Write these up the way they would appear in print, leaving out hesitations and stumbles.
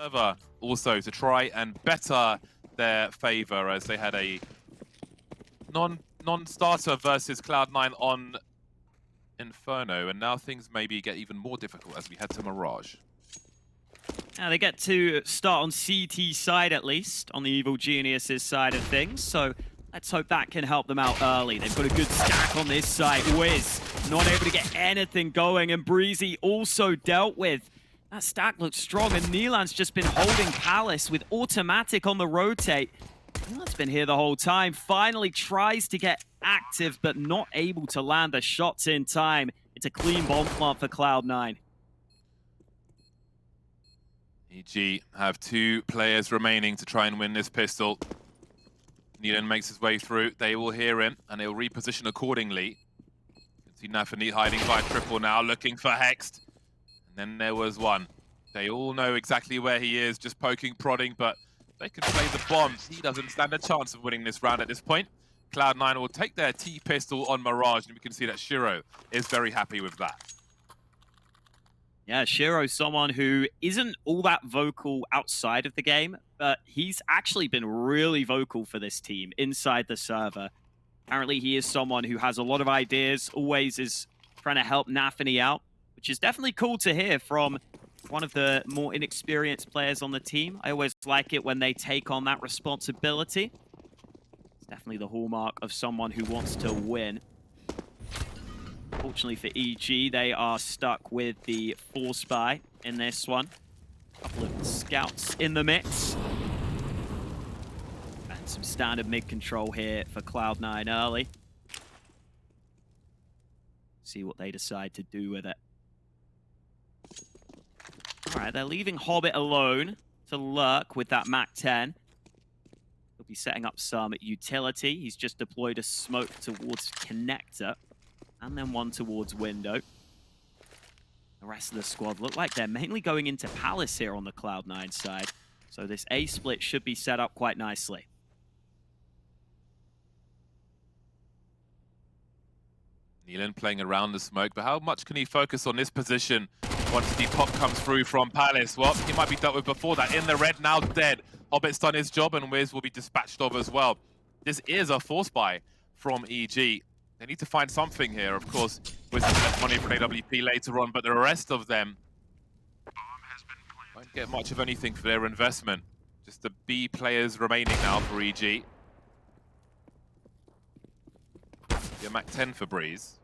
server also to try and better their favor, as they had a non-starter versus Cloud9 on Inferno, and now things maybe get even more difficult as we head to Mirage. Now they get to start on CT side at least, on the Evil Geniuses side of things, so let's hope that can help them out early. They've got a good stack on this side. Wiz not able to get anything going, and Brehze also dealt with. That stack looks strong, and neaLaN's just been holding Palace with automatic on the rotate. neaLaN's been here the whole time. Finally tries to get active, but not able to land the shots in time. It's a clean bomb plant for Cloud9. EG have 2 players remaining to try and win this pistol. neaLaN makes his way through. They will hear him, and they'll reposition accordingly. You can see neaLaN hiding by triple now, looking for Hexed. And then there was one. They all know exactly where he is, just poking, prodding, but they can play the bombs. He doesn't stand a chance of winning this round at this point. Cloud9 will take their T-pistol on Mirage, and we can see that Shiro is very happy with that. Yeah, Shiro's someone who isn't all that vocal outside of the game, but he's actually been really vocal for this team inside the server. Apparently he is someone who has a lot of ideas, always is trying to help neaLaN out, which is definitely cool to hear from one of the more inexperienced players on the team. I always like it when they take on that responsibility. It's definitely the hallmark of someone who wants to win. Fortunately for EG, they are stuck with the 4-spy in this one. A couple of scouts in the mix. And some standard mid-control here for Cloud9 early. See what they decide to do with it. Alright, they're leaving Hobbit alone to lurk with that MAC-10. He'll be setting up some utility. He's just deployed a smoke towards connector. And then one towards window. The rest of the squad look like they're mainly going into Palace here on the Cloud9 side. So this A split should be set up quite nicely. neaLaN playing around the smoke, but how much can he focus on this position once the pop comes through from Palace? Well, he might be dealt with before that. In the red, now dead. Hobbit's done his job, and Wiz will be dispatched of as well. This is a 4-spy from EG. They need to find something here. Of course, Wiz has left money for an AWP later on, but the rest of them won't get much of anything for their investment. Just the B players remaining now for EG. Yeah, MAC-10 for Brehze.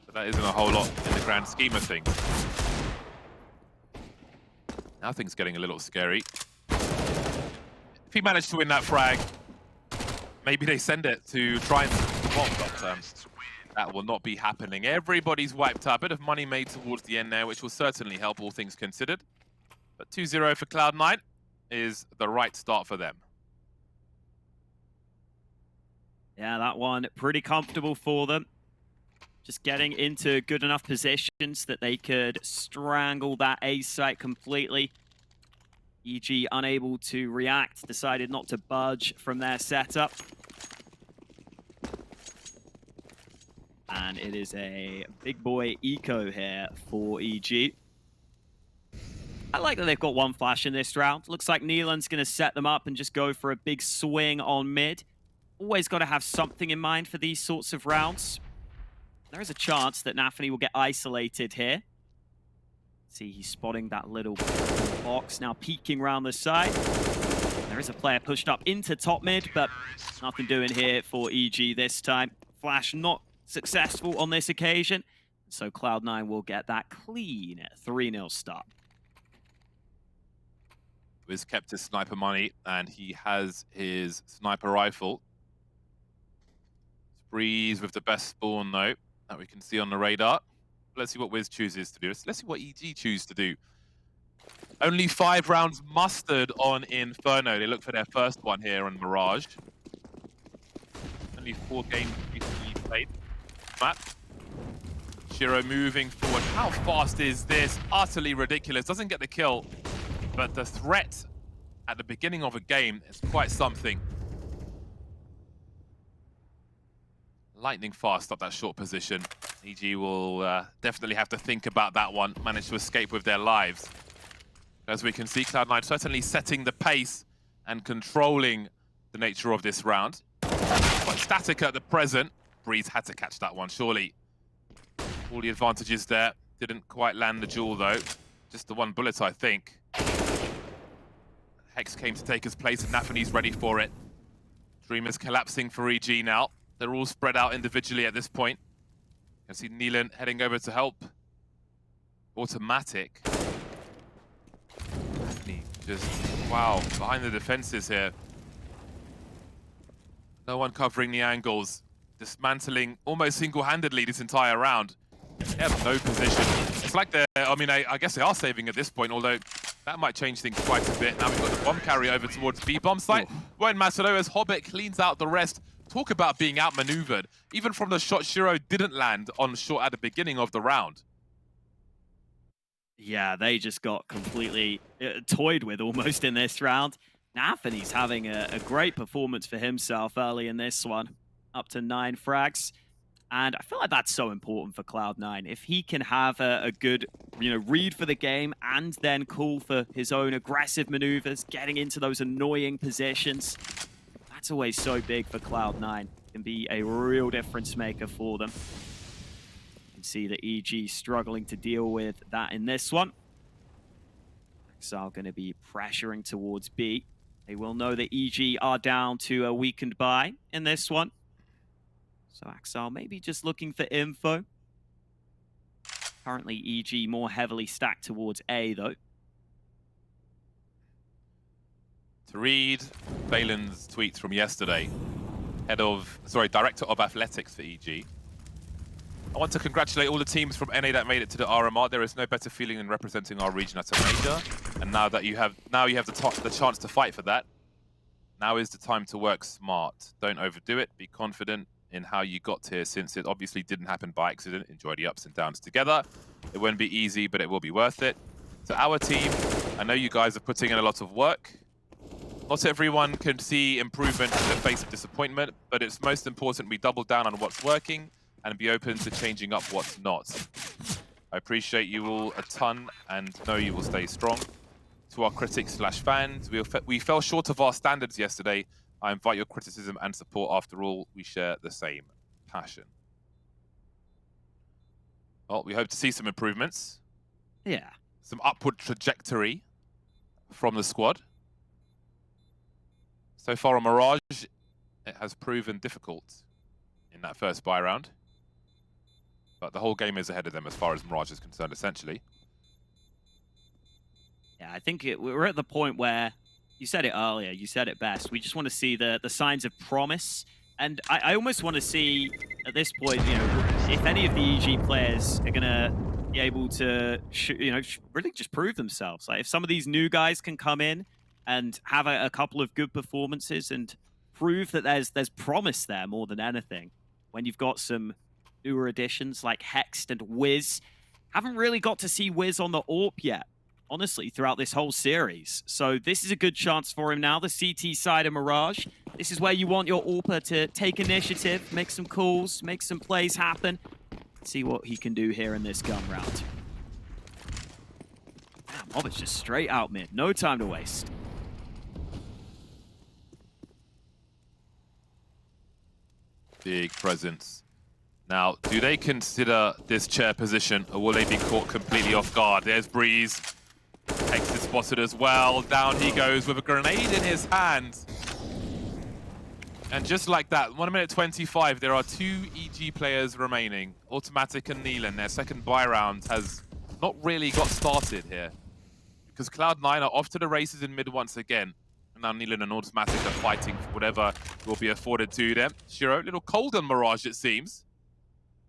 But that isn't a whole lot in the grand scheme of things. Now things getting a little scary. If he managed to win that frag, maybe they send it to try and swap, but that will not be happening. Everybody's wiped out. A bit of money made towards the end there, which will certainly help, all things considered. But 2-0 for Cloud9 is the right start for them. Yeah, that one pretty comfortable for them. Just getting into good enough positions that they could strangle that A site completely. EG unable to react, decided not to budge from their setup. And it is a big boy eco here for EG. I like that they've got one flash in this round. Looks like neaLaN's going to set them up and just go for a big swing on mid. Always got to have something in mind for these sorts of rounds. There is a chance that neaLaN will get isolated here. See, he's spotting that little box, now peeking around the side. There is a player pushed up into top mid, but nothing doing here for EG this time. Flash not successful on this occasion, so Cloud9 will get that clean 3-0 start. Wiz kept his sniper money, and he has his sniper rifle. Brehze with the best spawn, though, that we can see on the radar. Let's see what Wiz chooses to do. Let's see what EG choose to do. Only 5 rounds mustered on Inferno. They look for their first one here on Mirage. Only 4 games recently played. Map. Shiro moving forward. How fast is this? Utterly ridiculous. Doesn't get the kill, but the threat at the beginning of a game is quite something. Lightning fast up that short position. EG will definitely have to think about that one. Managed to escape with their lives. As we can see, Cloud9 certainly setting the pace and controlling the nature of this round. Quite static at the present. Brehze had to catch that one, surely. All the advantages there. Didn't quite land the duel, though. Just the one bullet, I think. Hex came to take his place, and neaLaN's ready for it. Dreamer's collapsing for EG now. They're all spread out individually at this point. You can see neaLaN heading over to help. Automatic. Just, wow, behind the defenses here. No one covering the angles. Dismantling almost single-handedly this entire round. They have no position. It's like they're, I mean, I guess they are saving at this point, although that might change things quite a bit. Now we've got the bomb carry over towards B-bomb site. Won't matter though, as Hobbit cleans out the rest. Talk about being outmaneuvered. Even from the shot Shiro didn't land on shot at the beginning of the round. Yeah, they just got completely toyed with almost in this round. neaLaN's having a great performance for himself early in this one. Up to 9 frags. And I feel like that's so important for Cloud9. If he can have a good, read for the game and then call for his own aggressive maneuvers, getting into those annoying positions, that's always so big for Cloud9. It can be a real difference maker for them. You can see the EG struggling to deal with that in this one. Axile going to be pressuring towards B. They will know that EG are down to a weakened buy in this one. So Axile maybe just looking for info. Currently EG more heavily stacked towards A though. To read Balin's tweets from yesterday, Director of Athletics for EG. I want to congratulate all the teams from NA that made it to the RMR. There is no better feeling than representing our region at a major. And now that you have the chance to fight for that, now is the time to work smart. Don't overdo it. Be confident in how you got here, since it obviously didn't happen by accident. Enjoy the ups and downs together. It won't be easy, but it will be worth it. To our team, I know you guys are putting in a lot of work. Not everyone can see improvement in the face of disappointment, but it's most important we double down on what's working and be open to changing up what's not. I appreciate you all a ton and know you will stay strong. To our critics/fans, we fell short of our standards yesterday. I invite your criticism and support. After all, we share the same passion. Well, we hope to see some improvements. Yeah. Some upward trajectory from the squad. So far on Mirage, it has proven difficult in that first buy round. But the whole game is ahead of them as far as Mirage is concerned, essentially. Yeah, I think we're at the point where, you said it earlier, you said it best. We just want to see the signs of promise. And I almost want to see, at this point, if any of the EG players are going to be able to, really just prove themselves. Like if some of these new guys can come in and have a couple of good performances and prove that there's promise there more than anything. When you've got some newer additions like Hexed and Wiz. Haven't really got to see Wiz on the AWP yet, honestly, throughout this whole series. So this is a good chance for him now, the CT side of Mirage. This is where you want your AWPer to take initiative, make some calls, make some plays happen. See what he can do here in this gun round. Damn, Hobbit's just straight out mid. No time to waste. Big presence. Now, do they consider this chair position, or will they be caught completely off guard? There's Brehze. Hex is spotted as well. Down he goes with a grenade in his hand. And just like that, 1 minute 25, there are 2 EG players remaining. Automatic and neaLaN. Their second buy round has not really got started here, because Cloud9 are off to the races in mid once again. And now neaLaN and Automatic are fighting for whatever will be afforded to them. Shiro, a little cold on Mirage, it seems.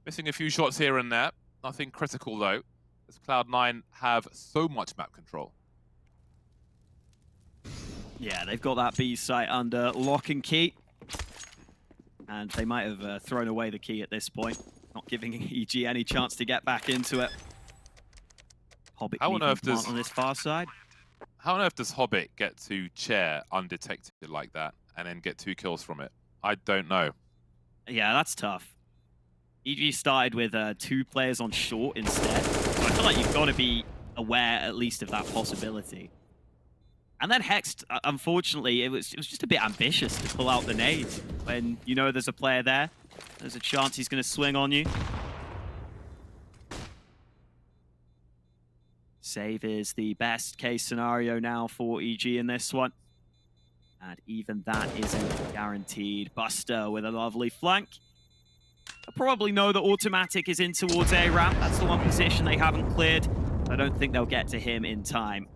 Missing a few shots here and there. Nothing critical, though, as Cloud9 have so much map control. Yeah, they've got that B site under lock and key. And they might have thrown away the key at this point, not giving EG any chance to get back into it. Hobbit on this far side. How on earth does Hobbit get to chair undetected like that and then get 2 kills from it? I don't know. Yeah, that's tough. EG started with 2 players on short instead. So I feel like you've got to be aware at least of that possibility. And then Hex, unfortunately, it was just a bit ambitious to pull out the nade when you know there's a player there. There's a chance he's going to swing on you. Save is the best case scenario now for EG in this one. And even that isn't guaranteed. Buster with a lovely flank. I probably know that Automatic is in towards A ramp. That's the one position they haven't cleared. I don't think they'll get to him in time.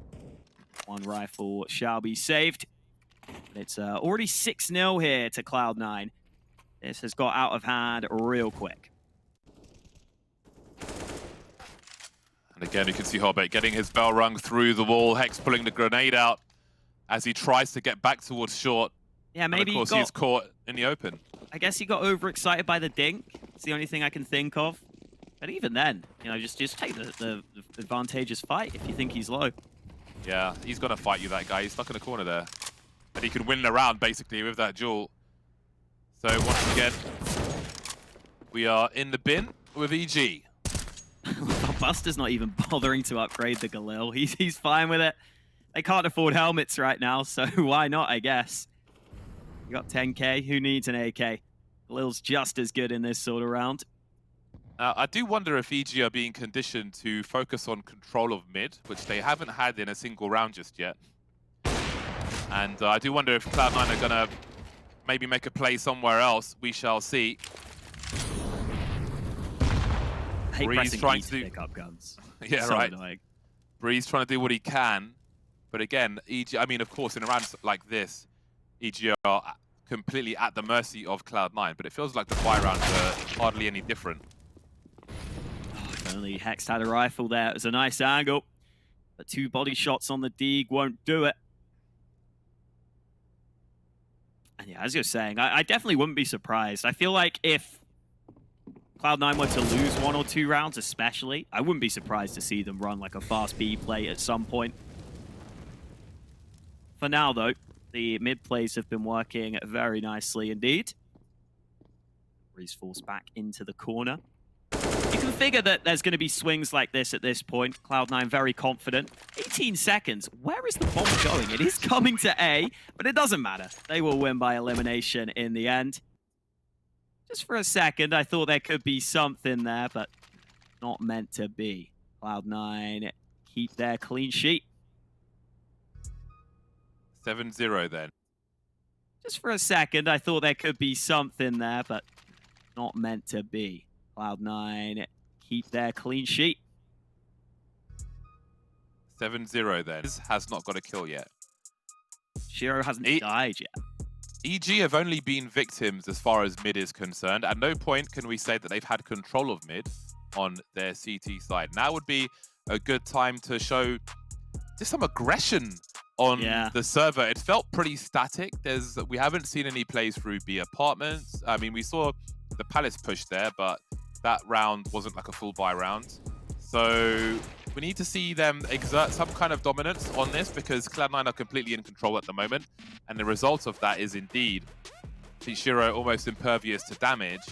One rifle shall be saved. But it's already 6-0 here to Cloud9. This has got out of hand real quick. And again, you can see Hobbit getting his bell rung through the wall. Hex pulling the grenade out as he tries to get back towards short. Yeah, maybe. And of course, he's caught in the open. I guess he got overexcited by the dink. It's the only thing I can think of. But even then, you know, just take the advantageous fight if you think he's low. Yeah, he's going to fight you, that guy. He's stuck in the corner there. And he can win the round, basically, with that duel. So, once again, we are in the bin with EG. Buster's not even bothering to upgrade the Galil. He's fine with it. They can't afford helmets right now, so why not, I guess. You got 10k, who needs an AK? Galil's just as good in this sort of round. I do wonder if EG are being conditioned to focus on control of mid, which they haven't had in a single round just yet. And I do wonder if Cloud9 are going to maybe make a play somewhere else. We shall see. I hate Brehze trying to pick up guns. Yeah, so right. Annoying. Brehze trying to do what he can. But again, EG, I mean, of course, in a round like this, EG are completely at the mercy of Cloud9, but it feels like the buy rounds are hardly any different. If only Hex had a rifle there. It was a nice angle. But 2 body shots on the Deeg won't do it. And yeah, as you're saying, I definitely wouldn't be surprised. I feel like if Cloud9 were to lose 1 or 2 rounds especially, I wouldn't be surprised to see them run like a fast B play at some point. For now, though, the mid plays have been working very nicely indeed. Brehze falls back into the corner. You can figure that there's going to be swings like this at this point. Cloud9 very confident. 18 seconds. Where is the bomb going? It is coming to A, but it doesn't matter. They will win by elimination in the end. Just for a second, I thought there could be something there, but not meant to be. Cloud9 keep their clean sheet. 7-0 then. Just for a second, I thought there could be something there, but not meant to be. Cloud9 keep their clean sheet. 7-0 then. Has not got a kill yet. Shiro hasn't died yet. EG have only been victims as far as mid is concerned. At no point can we say that they've had control of mid on their CT side. Now would be a good time to show just some aggression on the server. It felt pretty static. We haven't seen any plays through B apartments. I mean, we saw the Palace push there, but that round wasn't like a full buy round. So we need to see them exert some kind of dominance on this because Cloud9 are completely in control at the moment. And the result of that is indeed Shiro almost impervious to damage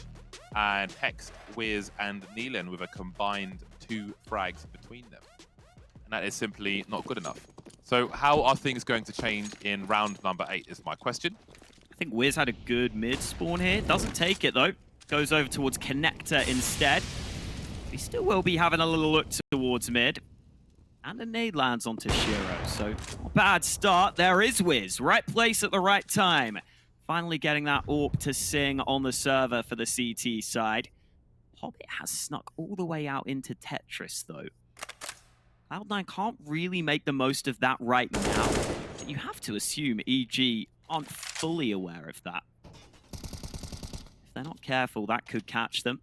and Hex, Wiz, and neaLaN with a combined 2 frags between them. And that is simply not good enough. So how are things going to change in round number 8 is my question. I think Wiz had a good mid spawn here. Doesn't take it though. Goes over towards Connector instead. He still will be having a little look towards mid. And a nade lands onto Shiro. So not a bad start. There is Wiz. Right place at the right time. Finally getting that AWP to sing on the server for the CT side. Hobbit has snuck all the way out into Tetris though. Cloud9 can't really make the most of that right now. But you have to assume EG aren't fully aware of that. If they're not careful, that could catch them.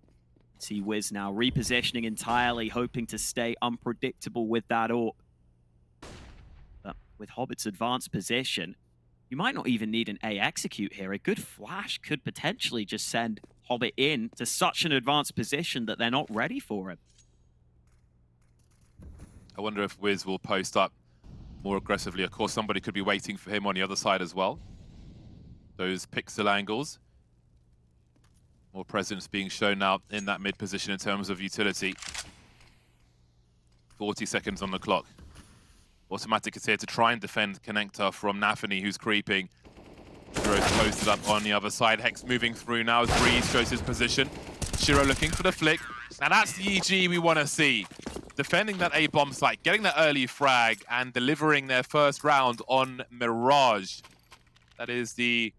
See Wiz now repositioning entirely, hoping to stay unpredictable with that AWP. But with Hobbit's advanced position, you might not even need an A execute here. A good flash could potentially just send Hobbit in to such an advanced position that they're not ready for him. I wonder if Wiz will post up more aggressively. Of course, somebody could be waiting for him on the other side as well. Those pixel angles. More presence being shown now in that mid position in terms of utility. 40 seconds on the clock. Automatic is here to try and defend Connector from neaLaN, who's creeping. Shiro's posted up on the other side. Hex moving through now as Brehze shows his position. Shiro looking for the flick. Now that's the EG we want to see. Defending that A bomb site, getting that early frag, and delivering their first round on Mirage. That is the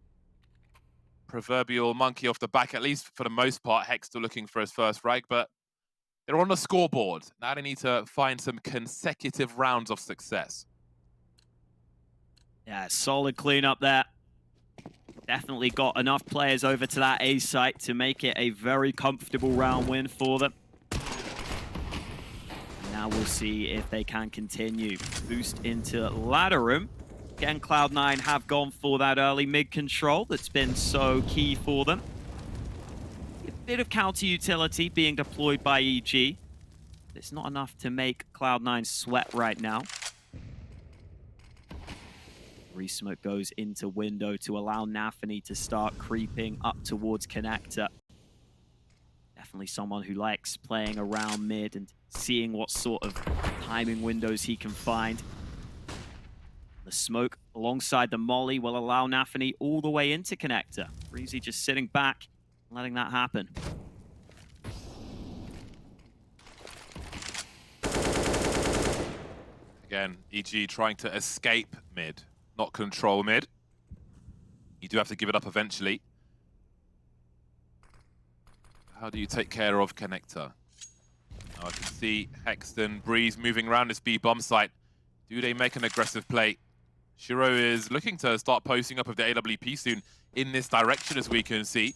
proverbial monkey off the back, at least for the most part. Hex still looking for his first frag, but they're on the scoreboard. Now they need to find some consecutive rounds of success. Yeah, solid cleanup there. Definitely got enough players over to that A site to make it a very comfortable round win for them. Now we'll see if they can continue. Boost into ladder room. Again, Cloud9 have gone for that early mid control that's been so key for them. A bit of counter utility being deployed by EG. It's not enough to make Cloud9 sweat right now. Resmoke goes into window to allow neaLaN to start creeping up towards connector. Definitely someone who likes playing around mid and seeing what sort of timing windows he can find. The smoke alongside the molly will allow neaLaN all the way into connector. Brehze just sitting back, letting that happen. Again, EG trying to escape mid, not control mid. You do have to give it up eventually. How do you take care of connector? Now I can see Hexton, Brehze moving around this B bomb site. Do they make an aggressive play? Shiro is looking to start posting up of the AWP soon in this direction, as we can see.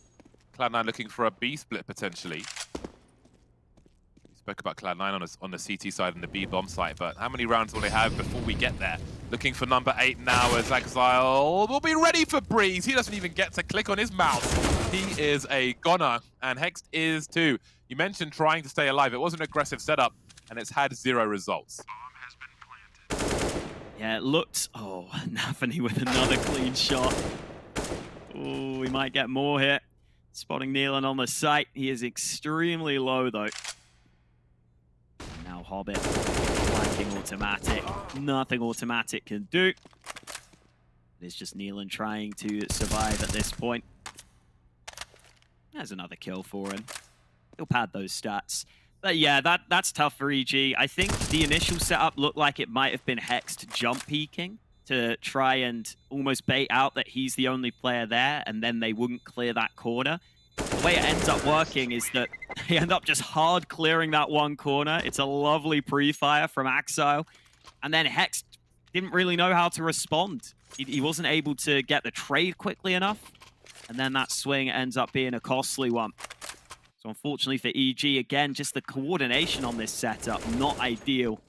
Cloud9 looking for a B split potentially. We spoke about Cloud9 on the CT side and the B bomb site, but how many rounds will they have before we get there? Looking for number 8 now as Exile will be ready for Brehze. He doesn't even get to click on his mouse. He is a goner, and Hext is too. You mentioned trying to stay alive. It was an aggressive setup, and it's had 0 results. Yeah, it looked... Oh, neaLaN with another clean shot. Oh, we might get more here. Spotting neaLaN on the site. He is extremely low, though. Now Hobbit, flanking automatic. Nothing automatic can do. It's just neaLaN trying to survive at this point. There's another kill for him. He'll pad those stats. But yeah, that's tough for EG. I think the initial setup looked like it might have been Hexed jump peeking to try and almost bait out that he's the only player there, and then they wouldn't clear that corner. The way it ends up working is that they end up just hard clearing that one corner. It's a lovely pre-fire from Axile. And then Hex didn't really know how to respond. He wasn't able to get the trade quickly enough. And then that swing ends up being a costly one. So unfortunately for EG, again, just the coordination on this setup, not ideal.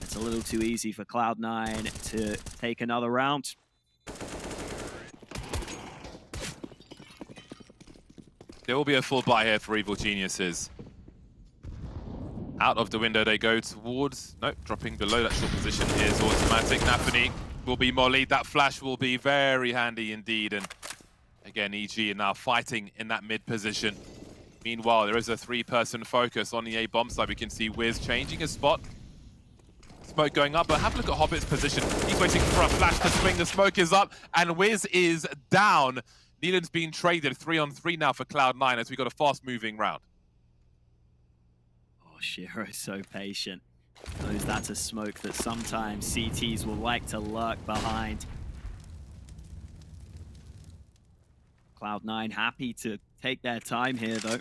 It's a little too easy for Cloud9 to take another round. There will be a full buy here for Evil Geniuses. Out of the window they go towards... Nope, dropping below that short position is automatic. neaLaN will be mollied. That flash will be very handy indeed. And again, EG are now fighting in that mid position. Meanwhile, there is a 3-person focus on the A bomb side. We can see Wiz changing his spot. Smoke going up, but have a look at Hobbit's position. He's waiting for a flash to swing. The smoke is up, and Wiz is down. neaLaN's been traded 3-on-3 now for Cloud9 as we got a fast-moving round. Oh, Shiro's so patient. Knows that's a smoke that sometimes CTs will like to lurk behind. Cloud9 happy to take their time here, though.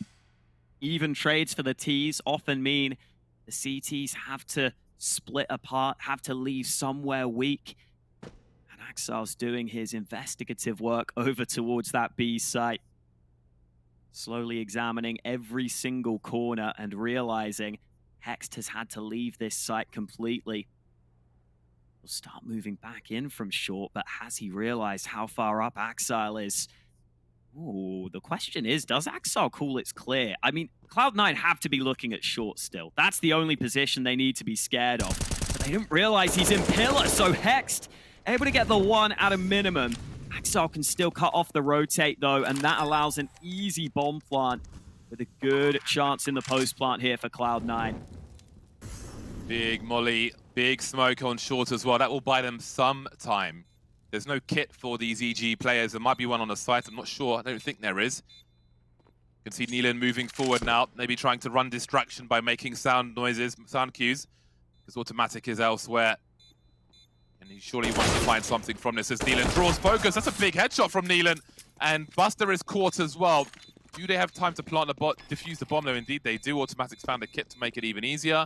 Even trades for the Ts often mean the CTs have to split apart, have to leave somewhere weak. And Axile's doing his investigative work over towards that B site. Slowly examining every single corner and realizing Hext has had to leave this site completely. He'll start moving back in from short, but has he realized how far up Axile is? Ooh, the question is, does Axile call it's clear? I mean, Cloud9 have to be looking at short still. That's the only position they need to be scared of. But they didn't realize he's in pillar, so Hext able to get the 1 at a minimum. Axile can still cut off the rotate, though, and that allows an easy bomb plant with a good chance in the post plant here for Cloud9. Big molly, big smoke on short as well. That will buy them some time. There's no kit for these EG players. There might be one on the site. I'm not sure. I don't think there is. You can see neaLaN moving forward now, maybe trying to run distraction by making sound noises, sound cues, because automatic is elsewhere. And he surely wants to find something from this as neaLaN draws focus. That's a big headshot from neaLaN. And Buster is caught as well. Do they have time to plant the bot, defuse the bomb? No, indeed they do. Automatic's found a kit to make it even easier.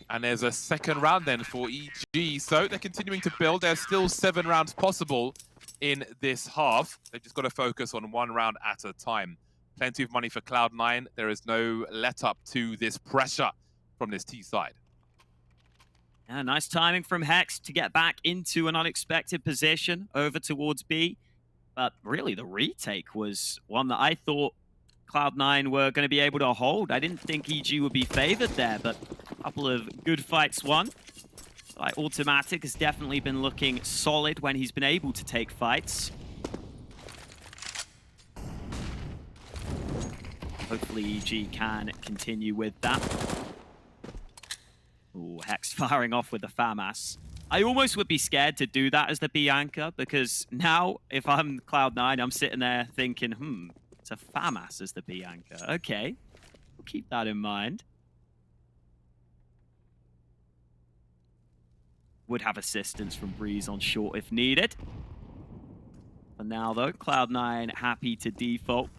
And there's a second round then for EG. So they're continuing to build. There's still 7 rounds possible in this half. They've just got to focus on 1 round at a time. Plenty of money for Cloud9. There is no let up to this pressure from this T side. Yeah, nice timing from Hex to get back into an unexpected position over towards B. But really, the retake was one that I thought Cloud9 were going to be able to hold. I didn't think EG would be favored there, but a couple of good fights won. Like, automatic has definitely been looking solid when he's been able to take fights. Hopefully EG can continue with that. Ooh, Hex firing off with the FAMAS. I almost would be scared to do that as the B anchor, because now, if I'm Cloud9, I'm sitting there thinking, it's a FAMAS as the B anchor. Okay, we'll keep that in mind. Would have assistance from Brehze on short if needed. For now, though, Cloud9 happy to default.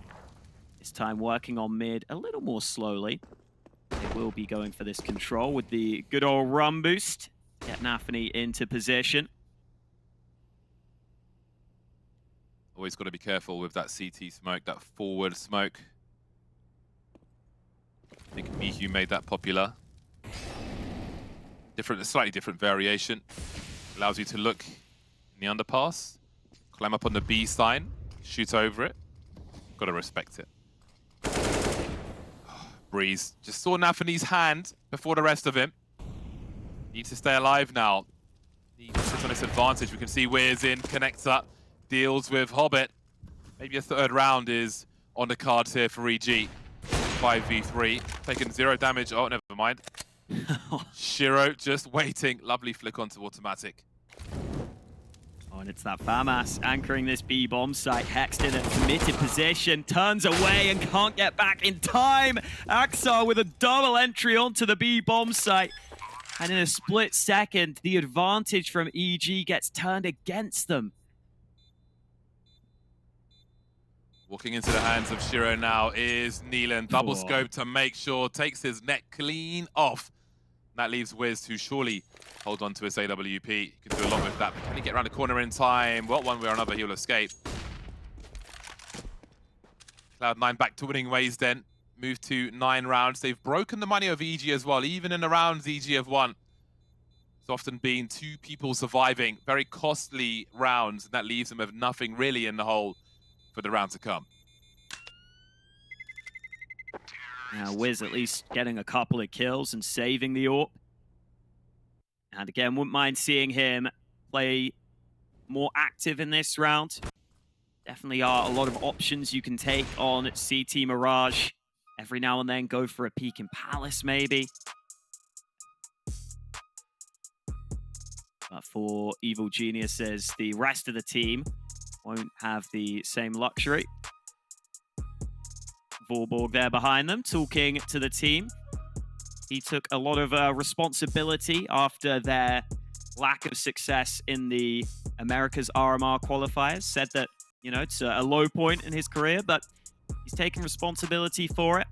This time working on mid a little more slowly. They will be going for this control with the good old run boost. Get Nafany into position. Always got to be careful with that CT smoke, that forward smoke. I think Mihu made that popular. A slightly different variation. Allows you to look in the underpass, climb up on the B sign, shoot over it. Got to respect it. Brehze just saw Nafany's hand before the rest of him. Needs to stay alive now. Needs to sit on this advantage. We can see Wiz in, connects up, deals with Hobbit. Maybe a 3rd round is on the cards here for EG. 5v3, taking 0 damage. Oh, never mind. Shiro just waiting. Lovely flick onto automatic. Oh, and it's that FAMAS anchoring this B bomb site. Hex in a committed position, turns away and can't get back in time. Axar with a double entry onto the B bomb site. And in a split second, the advantage from EG gets turned against them. Walking into the hands of Shiro now is neaLaN. Double scope to make sure, takes his neck clean off. That leaves Wiz to surely hold on to his AWP. He can do a lot with that, but can he get around the corner in time? Well, one way or another, he'll escape. Cloud9 back to winning ways then. Move to 9 rounds. They've broken the money of EG as well. Even in the rounds EG have won, it's often been 2 people surviving. Very costly rounds, and that leaves them with nothing really in the hole for the round to come. Now Wiz at least getting a couple of kills and saving the AWP. And again, wouldn't mind seeing him play more active in this round. Definitely are a lot of options you can take on CT Mirage. Every now and then go for a peek in Palace maybe. But for Evil Geniuses, the rest of the team won't have the same luxury. Vorborg there behind them, talking to the team. He took a lot of responsibility after their lack of success in the America's RMR qualifiers. Said that, you know, it's a low point in his career, but he's taking responsibility for it.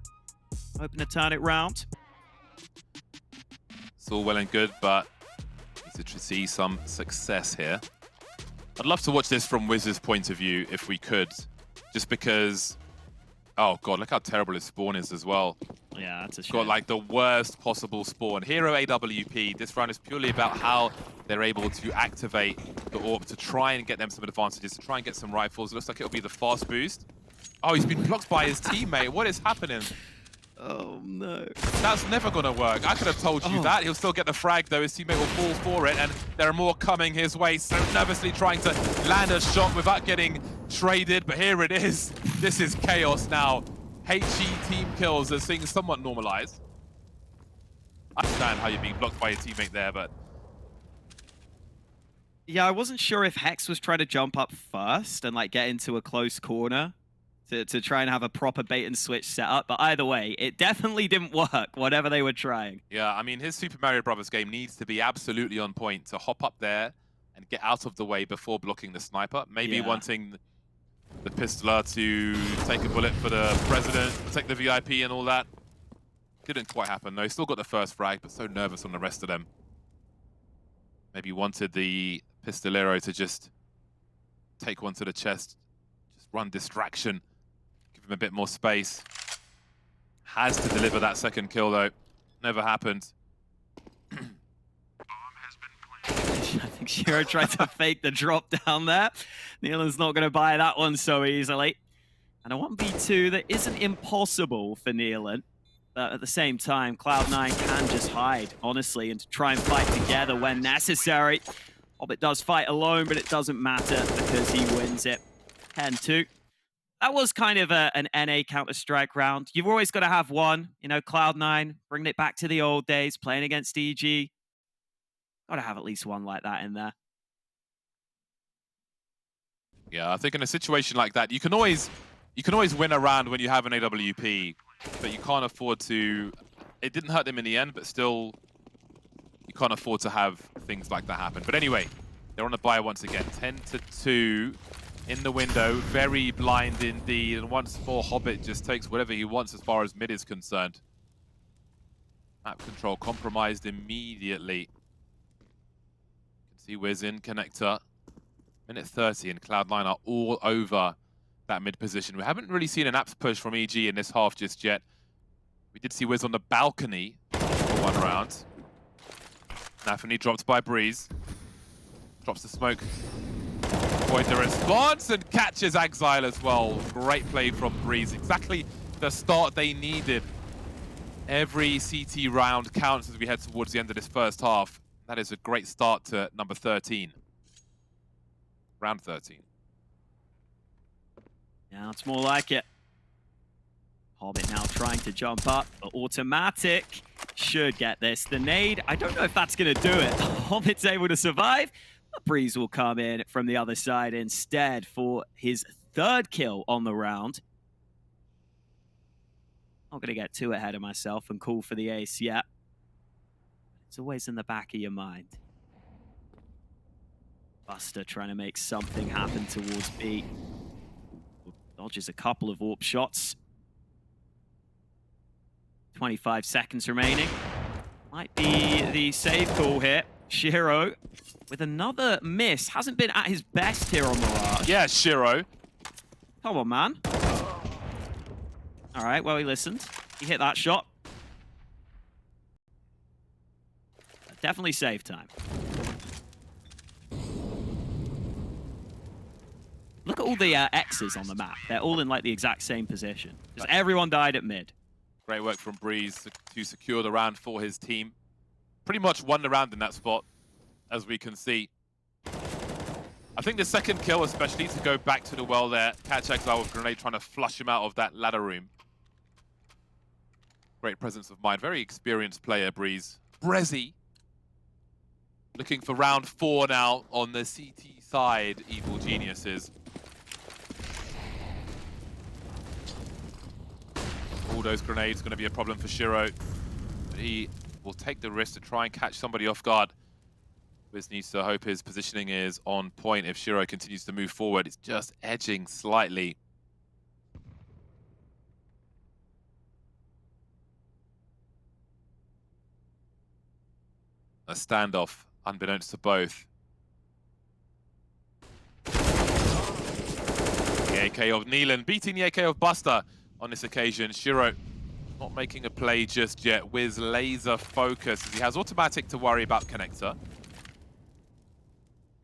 Hoping to turn it round. It's all well and good, but needs to see some success here. I'd love to watch this from Wiz's point of view, if we could. Just because, oh god, look how terrible his spawn is as well. Yeah, that's a shame. Got like the worst possible spawn. Hero AWP, this round is purely about how they're able to activate the AWP to try and get them some advantages, to try and get some rifles. It looks like it'll be the fast boost. Oh, he's been blocked by his teammate. What is happening? Oh no. That's never gonna work. I could have told you that. He'll still get the frag though. His teammate will fall for it, and there are more coming his way. So nervously trying to land a shot without getting traded, but here it is. This is chaos now. HE team kills are seeing somewhat normalized. I understand how you're being blocked by your teammate there, but Yeah, I wasn't sure if Hex was trying to jump up first and like get into a close corner to try and have a proper bait and switch setup, but either way, it definitely didn't work, whatever they were trying. yeah, I mean, his Super Mario Brothers game needs to be absolutely on point to hop up there and get out of the way before blocking the sniper. Maybe wanting the pistoler to take a bullet for the president, protect the VIP and all that. Didn't quite happen though. Still got the first frag, but so nervous on the rest of them. Maybe wanted the pistolero to just take one to the chest, just run distraction, give him a bit more space. Has to deliver that second kill though. Never happened. I think Shiro tried to fake the drop down there. neaLaN's not going to buy that one so easily. And a 1v2 that isn't impossible for neaLaN. But at the same time, Cloud9 can just hide, honestly, and try and fight together when necessary. Hobbit does fight alone, but it doesn't matter because he wins it. 10-2. That was kind of an NA Counter-Strike round. You've always got to have one. You know, Cloud9, bringing it back to the old days, playing against EG. Got to have at least one like that in there. Yeah, I think in a situation like that, you can always win a round when you have an AWP, but you can't afford to. It didn't hurt them in the end, but still, you can't afford to have things like that happen. But anyway, they're on the buy once again, 10-2 in the window, very blind indeed, and once more Hobbit just takes whatever he wants as far as mid is concerned. Map control compromised immediately. See Wiz in connector. Minute 30 and Cloud9 are all over that mid position. We haven't really seen an apps push from EG in this half just yet. We did see Wiz on the balcony for one round. Nafany dropped by Brehze. Drops the smoke. Avoid the response and catches Exile as well. Great play from Brehze. Exactly the start they needed. Every CT round counts as we head towards the end of this first half. That is a great start to number 13. Round 13. Yeah, it's more like it. Hobbit now trying to jump up, but automatic should get this. The nade, I don't know if that's going to do it. Hobbit's able to survive, but Brehze will come in from the other side instead for his third kill on the round. Not going to get too ahead of myself and call for the ace yet. It's always in the back of your mind. Buster trying to make something happen towards B. Dodges a couple of AWP shots. 25 seconds remaining. Might be the save call here. Shiro with another miss. Hasn't been at his best here on Mirage. Yeah, Shiro. Come on, man. All right, well, he listened. He hit that shot. Definitely save time. Look at all the X's on the map. They're all in like the exact same position. Because everyone died at mid. Great work from Brehze to secure the round for his team. Pretty much won the round in that spot, as we can see. I think the second kill, especially, to go back to the well there, catch Exile with grenade, trying to flush him out of that ladder room. Great presence of mind. Very experienced player, Brehze. Brehze. Looking for round 4 now on the CT side, Evil Geniuses. All those grenades going to be a problem for Shiro. But he will take the risk to try and catch somebody off guard. Wiz needs to hope his positioning is on point if Shiro continues to move forward. It's just edging slightly. A standoff, unbeknownst to both. The AK of neaLaN beating the AK of Buster on this occasion. Shiro not making a play just yet. Wiz laser focus as he has automatic to worry about connector. You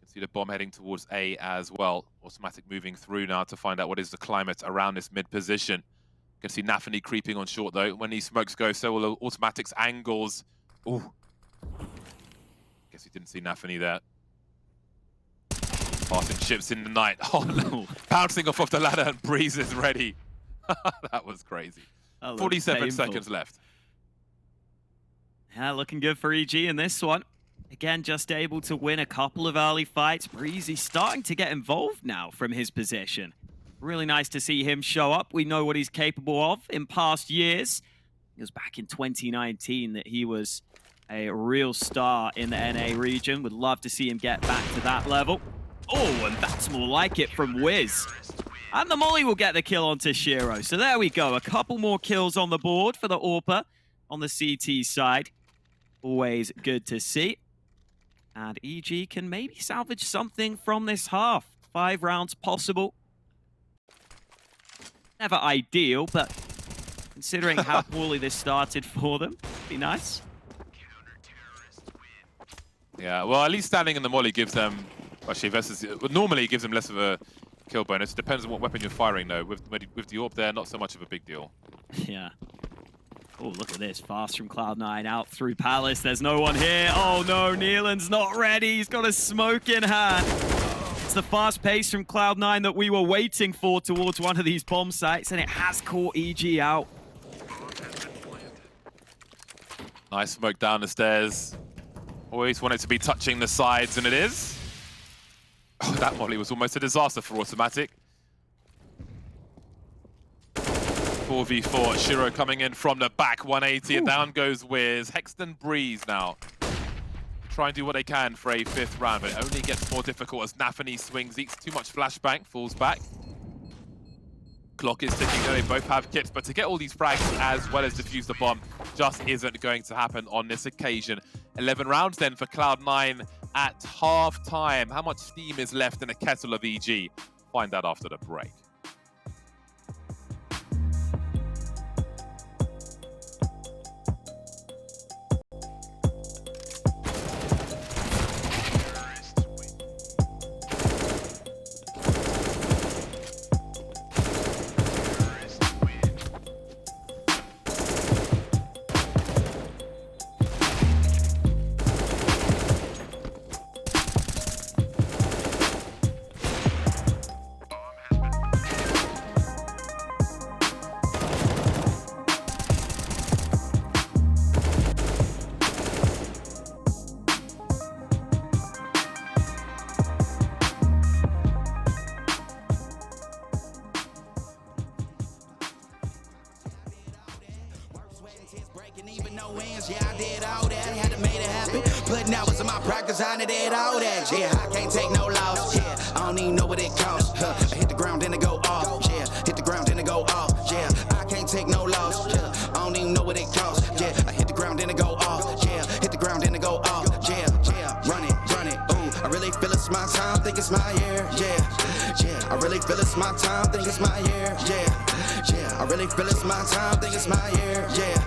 can see the bomb heading towards A as well. Automatic moving through now to find out what is the climate around this mid position. You can see Nafany creeping on short though. When these smokes go, so will the automatics angles. Ooh. Guess he didn't see Nafany there. Passing ships in the night. Oh no. Bouncing off of the ladder and Brehze is ready. That was crazy. 47 seconds left. Yeah, looking good for EG in this one. Again, just able to win a couple of early fights. Brehze starting to get involved now from his position. Really nice to see him show up. We know what he's capable of in past years. It was back in 2019 that he was a real star in the NA region. Would love to see him get back to that level. Oh, and that's more like it from Wiz. And the molly will get the kill onto Shiro. So there we go. A couple more kills on the board for the AWPer on the CT side. Always good to see. And EG can maybe salvage something from this half. 5 rounds possible. Never ideal, but considering how poorly this started for them, it'd be nice. Yeah, well, at least standing in the molly gives them, actually, normally it gives them less of a kill bonus. It depends on what weapon you're firing, though. With the AWP there, not so much of a big deal. Yeah. Oh, look at this. Fast from Cloud9 out through Palace. There's no one here. Oh, no. neaLaN's not ready. He's got a smoke in hand. It's the fast pace from Cloud9 that we were waiting for towards one of these bomb sites, and it has caught EG out. Nice smoke down the stairs. Always want it to be touching the sides, and it is. Oh, that molly was almost a disaster for Automatic. 4v4, Shiro coming in from the back, 180, and down goes Wiz. Hexton Brehze now. Try and do what they can for a 5th round, but it only gets more difficult as Nafany swings, eats too much flashbang, falls back. Clock is ticking, they both have kits, but to get all these frags as well as defuse the bomb just isn't going to happen on this occasion. 11 rounds then for Cloud9 at half-time. How much steam is left in a kettle of EG? Find out after the break. Yeah, I did all that, had to make it happen. Putting hours in my practice, I did all that. Yeah, I can't take no loss. Yeah, I don't even know what it costs. I hit the ground, then it go off. Yeah, hit the ground, then it go off. Yeah, I can't take no loss. Yeah, I don't even know what it costs. Yeah, I hit the ground, then it go off. Yeah, hit the ground, then it go off. Yeah, run it. Ooh, I really feel it's my time, think it's my year. Yeah, I really feel it's my time, think it's my year. Yeah, I really feel it's my time, think it's my year. Yeah,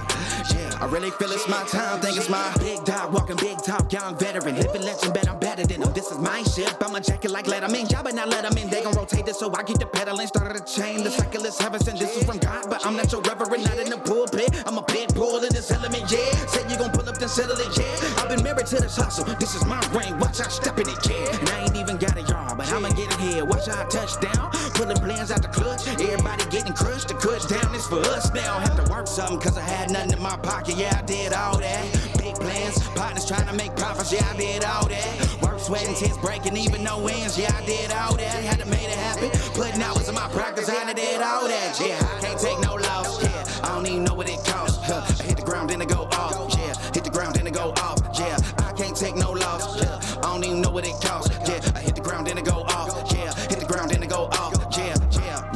I really feel it's my time, think it's my big dog, walking big talk, young veteran, living legend, bet I'm better than them. This is my ship, I'm a jacket like Letterman, y'all better not let them in, they gon' rotate this so I keep the pedaling, started a chain, the cycle is heaven sent, this is from God, but I'm not your reverend, not in the pulpit, I'm a pit bull in this element, yeah, said you gon' pull up then settle it, yeah, I've been married to this hustle, this is my ring, watch out step in it, yeah, and I ain't even got a yard, but I'ma get it here, watch out touchdown, pulling plans out the clutch, everybody getting crushed, the cut down is for us now, have to work something cause I had nothing in my pocket, yeah, I did all that. Big plans, partners trying to make profits, yeah, I did all that. Work, sweat, and tears breaking, even no wins, yeah, I did all that. Had to make it happen, putting hours in my practice, I did all that. Yeah, I can't take no loss, yeah, I don't even know what it costs. I hit the ground, then it go off, yeah, hit the ground, then it go off, yeah, I can't take no loss, yeah, I don't even know what it costs. Yeah, I hit the ground, then it go off, yeah, hit the ground, then it go off, yeah,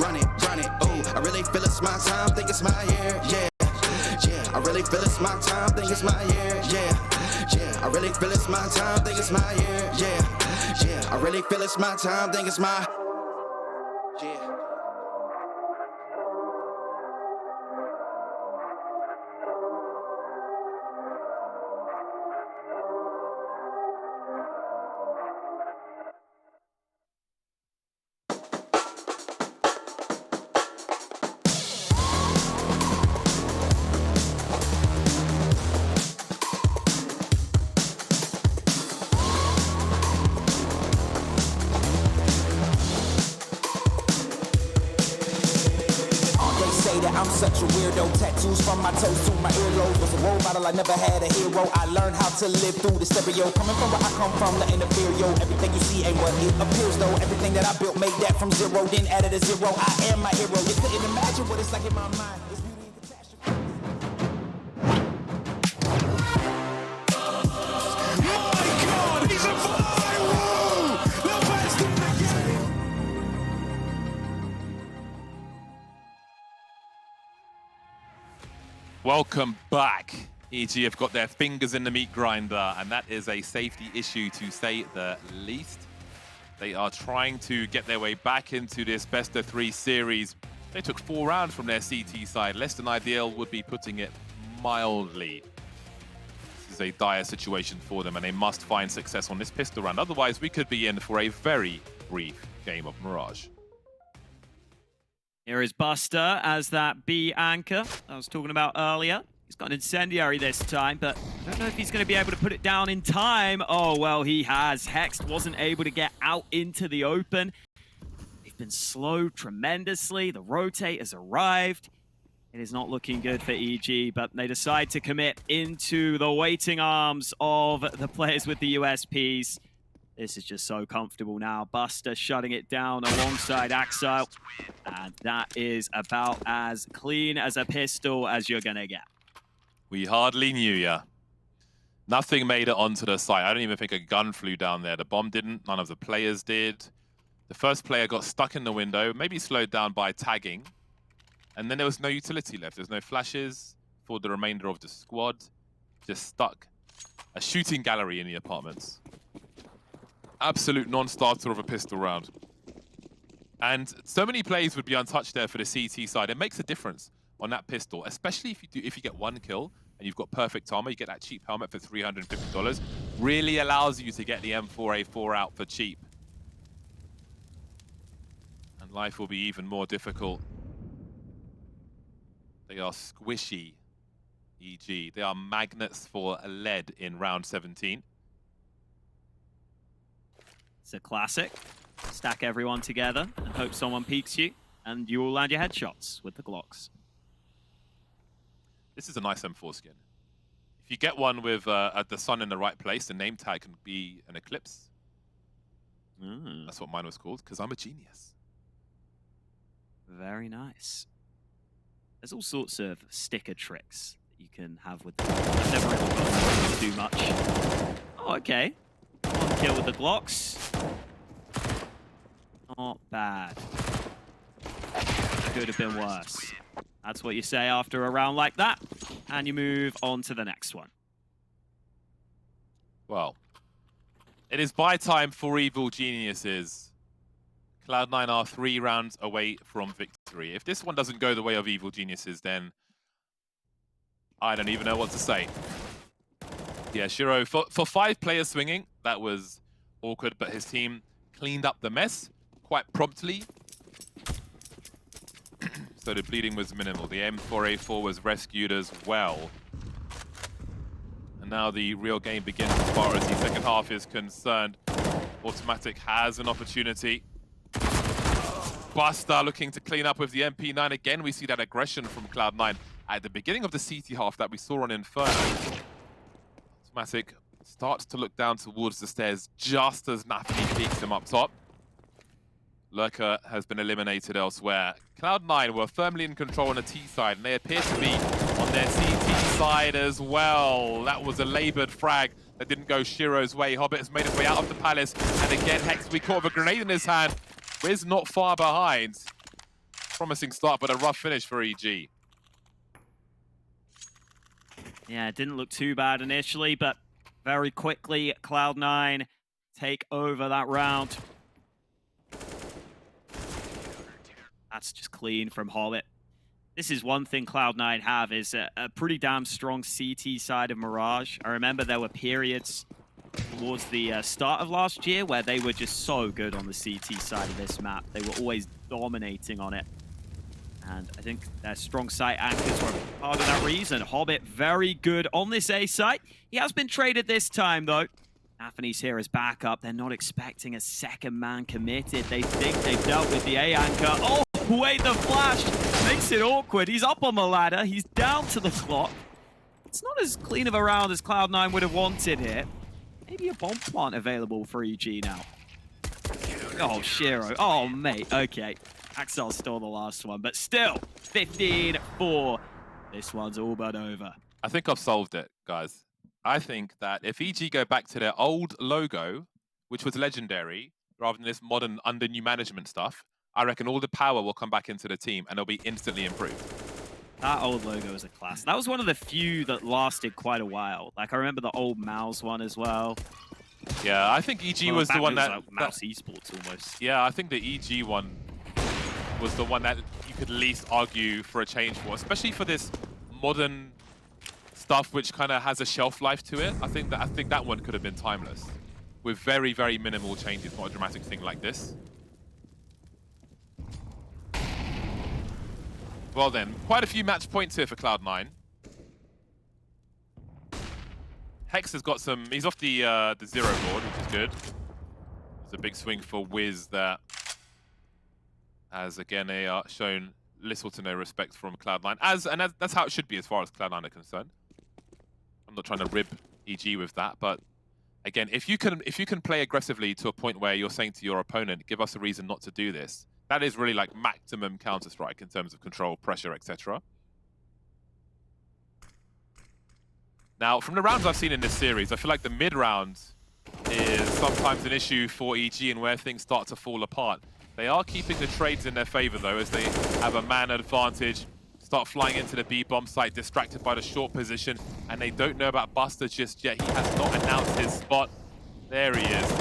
run it, ooh, I really feel it's my time, think it's my year, yeah. I really feel it's my time, think it's my year, yeah. I really feel it's my time, think it's my year, yeah. I really feel it's my time, think it's my, yeah. tattoos from my toes to my earlobes. Was a role model, I never had a hero. I learned how to live through the stereo. Coming from where I come from, nothing inferior. Everything you see ain't what it appears though. Everything that I built made that from zero, then added a zero. I am my hero. You couldn't imagine what it's like in my mind. It's beauty and catastrophe. My God, he's a viral! The best in the game! Welcome back. EG have got their fingers in the meat grinder, and that is a safety issue to say the least. They are trying to get their way back into this best-of-3 series. They took 4 rounds from their CT side. Less than ideal would be putting it mildly. This is a dire situation for them, and they must find success on this pistol round. Otherwise, we could be in for a very brief game of Mirage. Here is Buster as that B anchor I was talking about earlier. He's got an incendiary this time, but I don't know if he's going to be able to put it down in time. Oh, well, he has. Hext wasn't able to get out into the open. They've been slowed tremendously. The rotate has arrived. It is not looking good for EG, but they decide to commit into the waiting arms of the players with the USPs. This is just so comfortable now. Buster shutting it down alongside Axile. And that is about as clean as a pistol as you're going to get. We hardly knew ya. Nothing made it onto the site. I don't even think a gun flew down there. The bomb didn't. None of the players did. The first player got stuck in the window, maybe slowed down by tagging. And then there was no utility left. There's no flashes for the remainder of the squad. Just stuck. A shooting gallery in the apartments. Absolute non-starter of a pistol round. And so many plays would be untouched there for the CT side. It makes a difference on that pistol, especially if you get 1 kill and you've got perfect armor. You get that cheap helmet for $350. Really allows you to get the M4A4 out for cheap. And life will be even more difficult. They are squishy, EG. They are magnets for lead in round 17. It's a classic. Stack everyone together and hope someone peeks you, and you will land your headshots with the Glocks. This is a nice M4 skin. If you get one with the sun in the right place, the name tag can be an eclipse. That's what mine was called, because I'm a genius. Very nice. There's all sorts of sticker tricks that you can have with them. I've never really got too much. Oh, okay. 1 kill with the Glocks. Not bad. Could have been worse. That's what you say after a round like that. And you move on to the next one. Well, it is buy time for Evil Geniuses. Cloud9 are 3 rounds away from victory. If this one doesn't go the way of Evil Geniuses, then I don't even know what to say. Yeah, Shiro, for 5 players swinging, that was awkward, but his team cleaned up the mess quite promptly. So the bleeding was minimal. The M4A4 was rescued as well. And now the real game begins as far as the second half is concerned. Automatic has an opportunity. Buster looking to clean up with the MP9 again. We see that aggression from Cloud9 at the beginning of the CT half that we saw on Inferno. Automatic starts to look down towards the stairs just as Nafany peeks him up top. Lurker has been eliminated elsewhere. Cloud9 were firmly in control on the T side, and they appear to be on their CT side as well. That was a labored frag that didn't go Shiro's way. Hobbit has made his way out of the palace, and again, Hex will be caught with a grenade in his hand. Wiz not far behind. Promising start, but a rough finish for EG. Yeah, it didn't look too bad initially, but very quickly, Cloud9 take over that round. That's just clean from Hobbit. This is one thing Cloud9 have, is a pretty damn strong CT side of Mirage. I remember there were periods towards the start of last year where they were just so good on the CT side of this map. They were always dominating on it. And I think their strong site anchors were part of that reason. Hobbit very good on this A site. He has been traded this time though. Nafany's here as backup. They're not expecting a second man committed. They think they've dealt with the A anchor. Oh! Wait, the flash makes it awkward. He's up on the ladder. He's down to the clock. It's not as clean of a round as Cloud9 would have wanted here. Maybe a bomb plant available for EG now. Oh, Shiro. Oh, mate. Okay. Axel stole the last one, but still, 15-4. This one's all but over. I think I've solved it, guys. I think that if EG go back to their old logo, which was legendary, rather than this modern under new management stuff, I reckon all the power will come back into the team and they'll be instantly improved. That old logo is a class. That was one of the few that lasted quite a while. Like, I remember the old Mouse one as well. Yeah, I think EG Well, was the one that... like Mouse Esports almost. Yeah, I think the EG one was the one that you could least argue for a change for, especially for this modern stuff which kind of has a shelf life to it. I think that one could have been timeless with very, very minimal changes, not a dramatic thing like this. Well then, quite a few match points here for Cloud9. Hex has got some... He's off the zero board, which is good. It's a big swing for Wiz that has, again, shown little to no respect from Cloud9. That's how it should be as far as Cloud9 are concerned. I'm not trying to rib EG with that, but again, if you can play aggressively to a point where you're saying to your opponent, give us a reason not to do this, that is really like maximum Counter-Strike in terms of control, pressure, etc. Now, from the rounds I've seen in this series, I feel like the mid-round is sometimes an issue for EG and where things start to fall apart. They are keeping the trades in their favor, though, as they have a man advantage, start flying into the B-bomb site, distracted by the short position, and they don't know about Buster just yet. He has not announced his spot. There he is.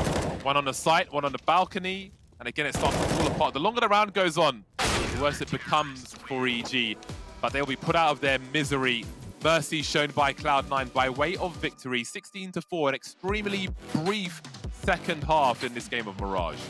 One on the site, one on the balcony, and again, it starts to fall apart. The longer the round goes on, the worse it becomes for EG, but they'll be put out of their misery. Mercy shown by Cloud9 by way of victory, 16-4, an extremely brief second half in this game of Mirage.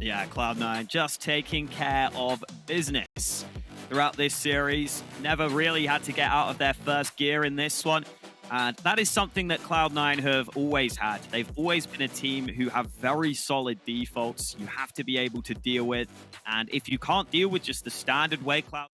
Yeah, Cloud9 just taking care of business throughout this series. Never really had to get out of their first gear in this one. And that is something that Cloud9 have always had. They've always been a team who have very solid defaults you have to be able to deal with. And if you can't deal with just the standard way Cloud...